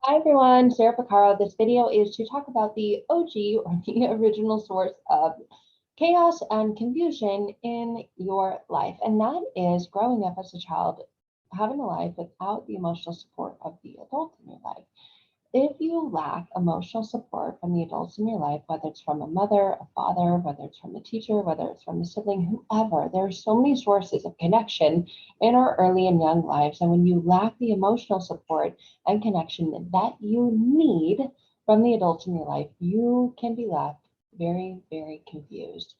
Hi everyone, Sarah Pacaro. This video is to talk about the OG or the original source of chaos and confusion in your life. And that is growing up as a child, having a life without the emotional support of the adult in your life. If you lack emotional support from the adults in your life, whether it's from a mother, a father, whether it's from a teacher, whether it's from a sibling, whoever, there are so many sources of connection in our early and young lives. And when you lack the emotional support and connection that you need from the adults in your life, you can be left very, very confused.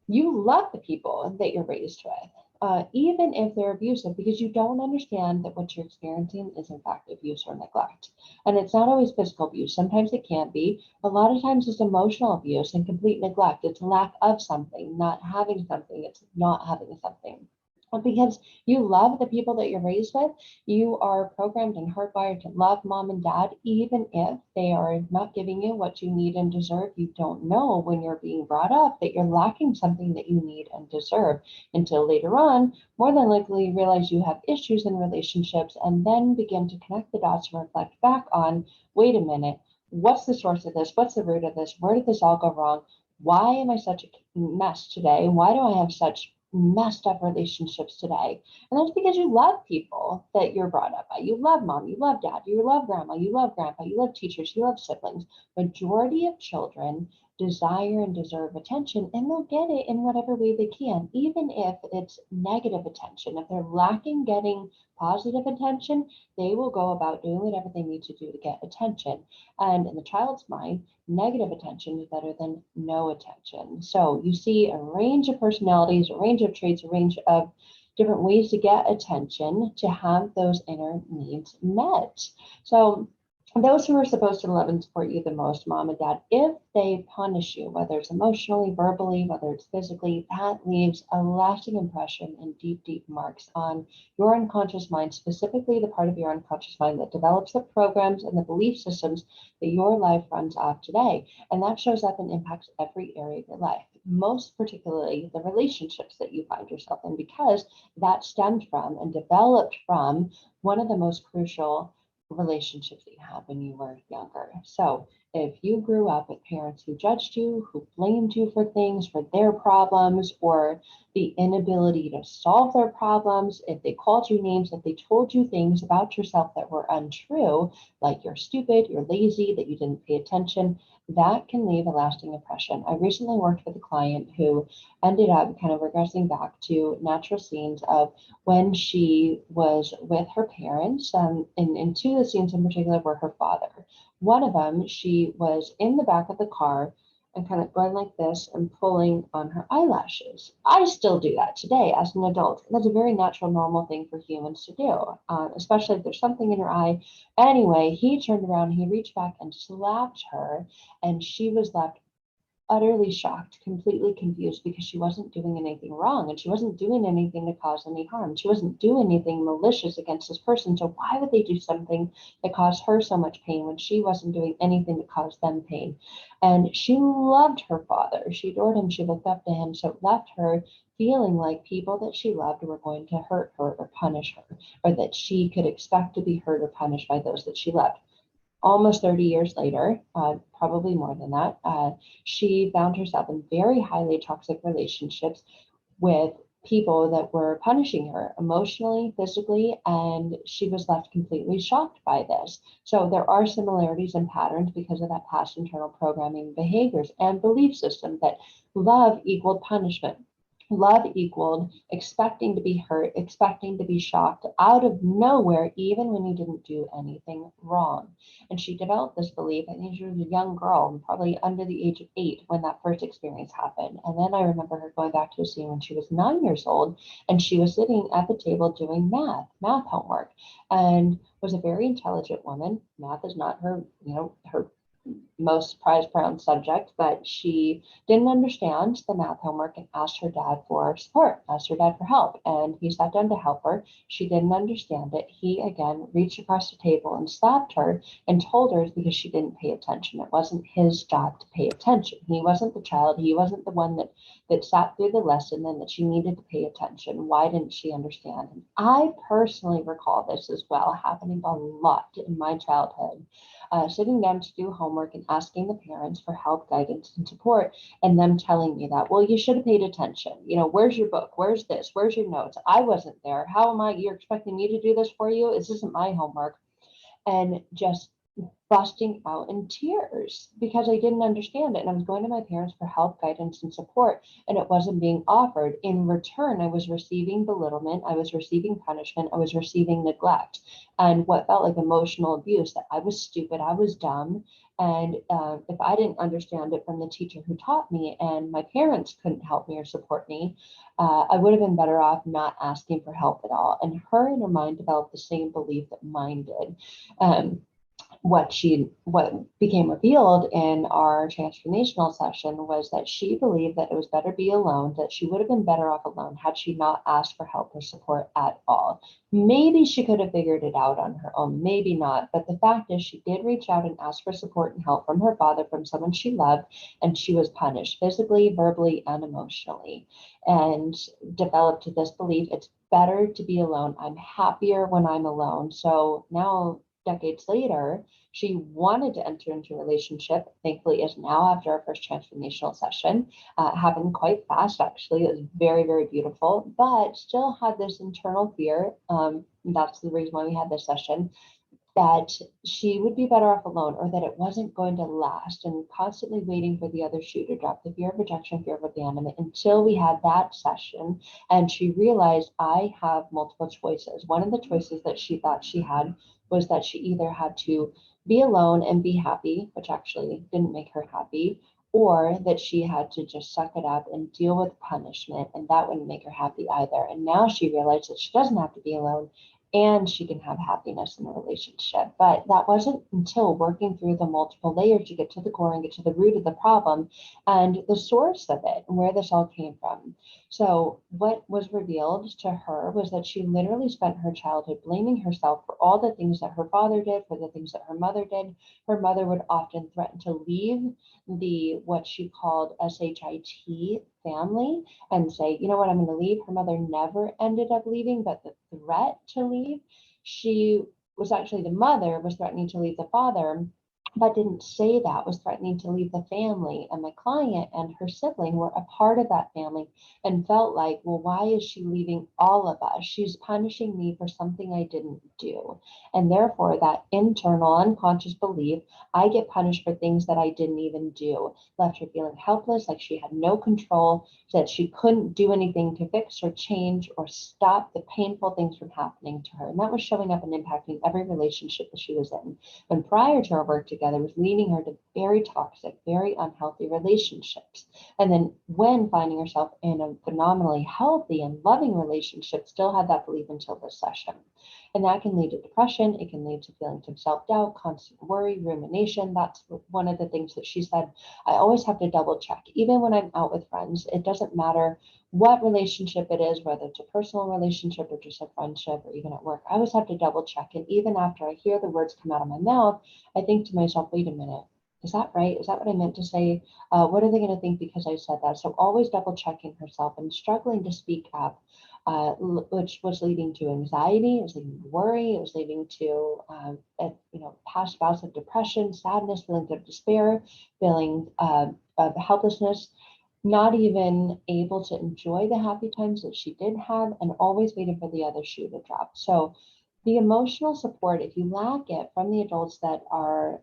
You love the people that you're raised with, even if they're abusive, because you don't understand that what you're experiencing is in fact abuse or neglect. And it's not always physical abuse. Sometimes it can be. A lot of times it's emotional abuse and complete neglect. It's lack of something, not having something. It's not having something. Because you love the people that you're raised with, you are programmed and hardwired to love mom and dad, even if they are not giving you what you need and deserve. You don't know when you're being brought up that you're lacking something that you need and deserve until later on, more than likely, you realize you have issues in relationships and then begin to connect the dots and reflect back on wait a minute, what's the source of this? What's the root of this? Where did this all go wrong? Why am I such a mess today? Why do I have such messed up relationships today? And that's because you love people that you're brought up by. You love mom, you love dad, you love grandma, you love grandpa, you love teachers, you love siblings. Majority of children desire and deserve attention, and they'll get it in whatever way they can, even if it's negative attention. If they're lacking getting positive attention, they will go about doing whatever they need to do to get attention. And in the child's mind, negative attention is better than no attention. So you see a range of personalities, a range of traits, a range of different ways to get attention to have those inner needs met. So those who are supposed to love and support you the most, mom and dad, if they punish you, whether it's emotionally, verbally, whether it's physically, that leaves a lasting impression and deep, deep marks on your unconscious mind, specifically the part of your unconscious mind that develops the programs and the belief systems that your life runs off today. And that shows up and impacts every area of your life, most particularly the relationships that you find yourself in, because that stemmed from and developed from one of the most crucial relationships that you had when you were younger. So if you grew up with parents who judged you, who blamed you for things, for their problems, or the inability to solve their problems, if they called you names, if they told you things about yourself that were untrue, like you're stupid, you're lazy, that you didn't pay attention, that can leave a lasting impression. I recently worked with a client who ended up kind of regressing back to natural scenes of when she was with her parents, and two of the scenes in particular were her father. One of them, she was in the back of the car and kind of going like this and pulling on her eyelashes. I still do that today as an adult. That's a very natural, normal thing for humans to do, especially if there's something in your eye. Anyway, he turned around, he reached back and slapped her, and she was left utterly shocked, completely confused, because she wasn't doing anything wrong and she wasn't doing anything to cause any harm. She wasn't doing anything malicious against this person. So why would they do something that caused her so much pain when she wasn't doing anything to cause them pain? And she loved her father. She adored him. She looked up to him. So it left her feeling like people that she loved were going to hurt her or punish her, or that she could expect to be hurt or punished by those that she loved. Almost 30 years later, probably more than that, she found herself in very highly toxic relationships with people that were punishing her emotionally, physically, and she was left completely shocked by this. So there are similarities and patterns because of that past internal programming behaviors and belief system that love equaled punishment. Love equaled expecting to be hurt, expecting to be shocked out of nowhere, even when you didn't do anything wrong. And she developed this belief. I think she was a young girl, probably under the age of 8 when that first experience happened. And then I remember her going back to a scene when she was 9 years old, and she was sitting at the table doing math homework, and was a very intelligent woman. Math is not her, her most prized pronounced subject, but she didn't understand the math homework and asked her dad for support, asked her dad for help. And he sat down to help her. She didn't understand it. He again reached across the table and slapped her and told her because she didn't pay attention. It wasn't his job to pay attention. He wasn't the child. He wasn't the one that sat through the lesson and that she needed to pay attention. Why didn't she understand? And I personally recall this as well happening a lot in my childhood. Sitting down to do homework and asking the parents for help, guidance, and support, and them telling me that, well, you should have paid attention. You know, where's your book? Where's this? Where's your notes? I wasn't there. How am I? You're expecting me to do this for you? This isn't my homework. And just busting out in tears because I didn't understand it. And I was going to my parents for help, guidance, and support, and it wasn't being offered. In return, I was receiving belittlement, I was receiving punishment, I was receiving neglect, and what felt like emotional abuse, that I was stupid, I was dumb. And if I didn't understand it from the teacher who taught me and my parents couldn't help me or support me, I would have been better off not asking for help at all. And her in her mind developed the same belief that mine did. Um, what became revealed in our transformational session was that she believed that it was better be alone, that she would have been better off alone had she not asked for help or support at all. Maybe she could have figured it out on her own, maybe not, but the fact is she did reach out and ask for support and help from her father, from someone she loved, and she was punished physically, verbally, and emotionally, and developed this belief: it's better to be alone, I'm happier when I'm alone. So now, decades later, she wanted to enter into a relationship. Thankfully, is now after our first transformational session. Happened quite fast, actually. It was very, very beautiful, but still had this internal fear. That's the reason why we had this session, that she would be better off alone, or that it wasn't going to last, and constantly waiting for the other shoe to drop, the fear of rejection, fear of abandonment, until we had that session. And she realized I have multiple choices. One of the choices that she thought she had was that she either had to be alone and be happy, which actually didn't make her happy, or that she had to just suck it up and deal with punishment, and that wouldn't make her happy either. And now she realized that she doesn't have to be alone and she can have happiness in a relationship. But that wasn't until working through the multiple layers to get to the core and get to the root of the problem and the source of it and where this all came from. So what was revealed to her was that she literally spent her childhood blaming herself for all the things that her father did, for the things that her mother did. Her mother would often threaten to leave the what she called SHIT family and say, you know what, I'm going to leave. Her mother never ended up leaving, but the threat to leave, she was actually, the mother was threatening to leave the father, but didn't say that, was threatening to leave the family. And my client and her sibling were a part of that family and felt like, well, why is she leaving all of us? She's punishing me for something I didn't do. And therefore, that internal unconscious belief, I get punished for things that I didn't even do, left her feeling helpless, like she had no control, that she couldn't do anything to fix or change or stop the painful things from happening to her. And that was showing up and impacting every relationship that she was in. When prior to our work together, was leading her to very toxic, very unhealthy relationships. And then when finding herself in a phenomenally healthy and loving relationship, still had that belief until this session. And that can lead to depression. It can lead to feelings of self-doubt, constant worry, rumination. That's one of the things that she said, I always have to double check. Even when I'm out with friends, it doesn't matter what relationship it is, whether it's a personal relationship or just a friendship or even at work, I always have to double check. And even after I hear the words come out of my mouth, I think to myself, wait a minute, is that right? Is that what I meant to say? What are they going to think because I said that? So always double checking herself and struggling to speak up, which was leading to anxiety, it was leading to worry, it was leading to past bouts of depression, sadness, feelings of despair, feeling of helplessness, not even able to enjoy the happy times that she did have, and always waiting for the other shoe to drop. So the emotional support, if you lack it from the adults that are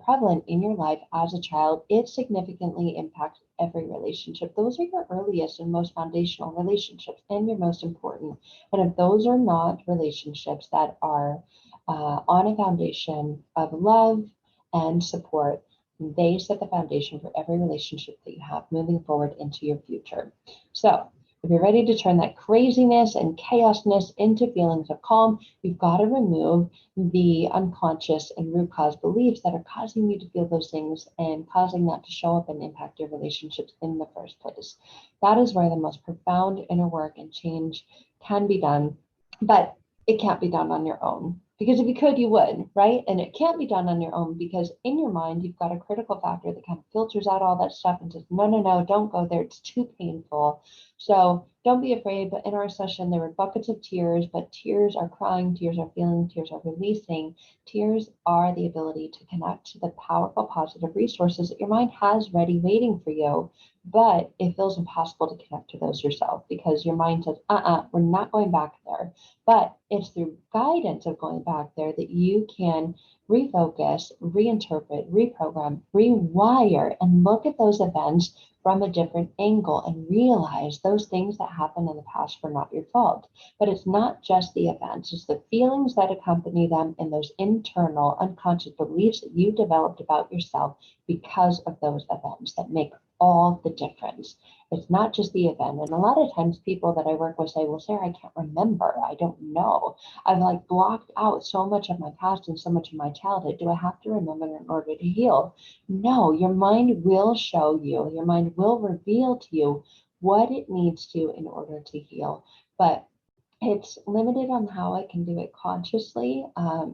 prevalent in your life as a child, it significantly impacts every relationship. Those are your earliest and most foundational relationships and your most important. And if those are not relationships that are on a foundation of love and support, they set the foundation for every relationship that you have moving forward into your future. So If you're ready to turn that craziness and chaosness into feelings of calm, you've got to remove the unconscious and root cause beliefs that are causing you to feel those things and causing that to show up and impact your relationships in the first place. That is where the most profound inner work and change can be done, but it can't be done on your own. Because if you could, you would, right? And it can't be done on your own because in your mind, you've got a critical factor that kind of filters out all that stuff and says, no, no, no, don't go there. It's too painful. So don't be afraid. But in our session, there were buckets of tears, but tears are crying, tears are feeling, tears are releasing. Tears are the ability to connect to the powerful, positive resources that your mind has ready waiting for you. But it feels impossible to connect to those yourself because your mind says, we're not going back there. But it's through guidance of going back there that you can refocus, reinterpret, reprogram, rewire, and look at those events from a different angle and realize those things that happened in the past were not your fault. But it's not just the events, it's the feelings that accompany them and those internal unconscious beliefs that you developed about yourself because of those events that make all the difference. It's not just the event. And a lot of times people that I work with say, well, Sarah, I can't remember. I don't know. I've like blocked out so much of my past and so much of my childhood. Do I have to remember in order to heal? No, your mind will show you, your mind will reveal to you what it needs to in order to heal. But it's limited on how I can do it consciously.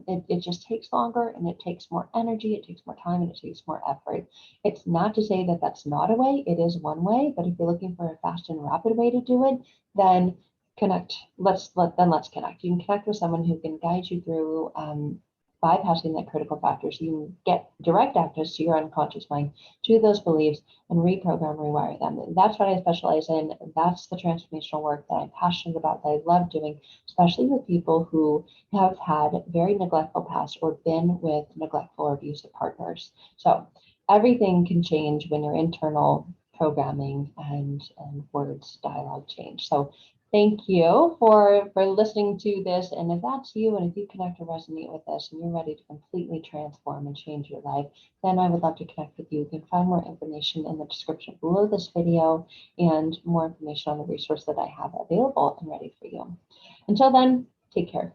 It just takes longer and it takes more energy, it takes more time, and it takes more effort. It's not to say that that's not a way, it is one way, but if you're looking for a fast and rapid way to do it, then connect. Let's connect. You can connect with someone who can guide you through bypassing that critical factor so you can get direct access to your unconscious mind, to those beliefs, and reprogram, rewire them. And that's what I specialize in. That's the transformational work that I'm passionate about, that I love doing, especially with people who have had very neglectful past or been with neglectful or abusive partners. So everything can change when your internal programming and words dialogue change. So thank you for listening to this. And if that's you, and if you connect or resonate with this and you're ready to completely transform and change your life, then I would love to connect with you. You can find more information in the description below this video and more information on the resource that I have available and ready for you. Until then, take care.